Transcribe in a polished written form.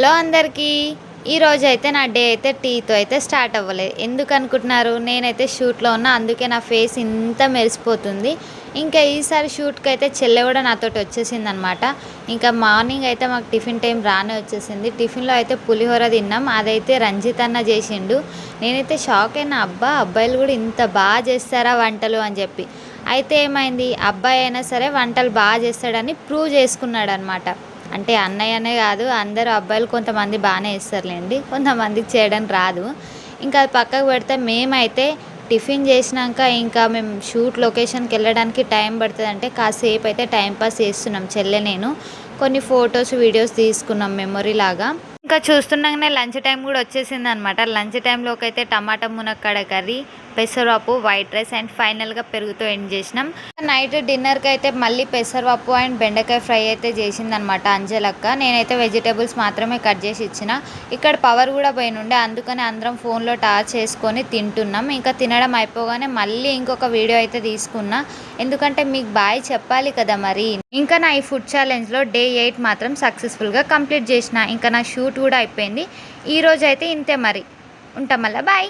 Hello అందరికీ. ఈరోజైతే నా డే అయితే టీతో అయితే స్టార్ట్ అవ్వలేదు. ఎందుకు అనుకుంటున్నారు? నేనైతే షూట్‌లో ఉన్నా. అందుకే నా ఫేస్ ఇంత మెరిసిపోతుంది. ఇంకా ఈసారి షూట్‌కి అయితే చెల్లె కూడా నాతోటి వచ్చేసిందనమాట. ఇంకా మార్నింగ్ అయితే మాకు టిఫిన్ టైం రానే వచ్చేసింది. టిఫిన్‌లో అయితే పులిహోర తిన్నాం. అదైతే రంజిత్ అన్న చేసిండు. నేనైతే షాక్ అయినా. అబ్బా! అబ్బాయిలు కూడా ఇంత బాగా చేస్తారా వంటలు అని చెప్పి. అయితే ఏమైంది? అబ్బాయి అయినా సరే వంటలు బాగా చేస్తాడని ప్రూవ్ చేసుకున్నాడనమాట. అంటే అన్నయ్యనే కాదు, అందరూ అబ్బాయిలు కొంతమంది బాగానే చేస్తారులేండి. కొంతమందికి చేయడం రాదు. ఇంకా అది పక్కకు పెడితే మేమైతే టిఫిన్ చేసినాక ఇంకా మేము షూట్ లొకేషన్కి వెళ్ళడానికి టైం పడుతుందంటే కాసేపు అయితే టైం పాస్ చేస్తున్నాం చెల్లె నేను. కొన్ని ఫొటోస్ వీడియోస్ తీసుకున్నాం మెమొరీ లాగా. ఇంకా చూస్తుండగానే లంచ్ టైం కూడా వచ్చేసింది అనమాట. లంచ్ టైంలోకి అయితే టమాటా మునక్కాడ కర్రీ, పెసరపప్పు, వైట్ రైస్ అండ్ ఫైనల్గా పెరుగుతో ఎండ్ చేసినాం. నైట్ డిన్నర్కి అయితే మళ్ళీ పెసరపప్పు అండ్ బెండకాయ ఫ్రై అయితే చేసిందనమాట అంజలక్క. నేనైతే వెజిటేబుల్స్ మాత్రమే కట్ చేసి ఇచ్చిన. ఇక్కడ పవర్ కూడా పోయినుండే, అందుకని అందరం ఫోన్లో టార్చ్ చేసుకొని తింటున్నాం. ఇంకా తినడం అయిపోగానే మళ్ళీ ఇంకొక వీడియో అయితే తీసుకున్నా. ఎందుకంటే మీకు బాయ్ చెప్పాలి కదా మరి. ఇంకా నా ఈ ఫుడ్ ఛాలెంజ్లో డే 8 మాత్రం సక్సెస్ఫుల్గా కంప్లీట్ చేసిన. ఇంకా నా షూట్ కూడా అయిపోయింది. ఈరోజు అయితే ఇంతే మరి. ఉంటాం మళ్ళీ బాయ్.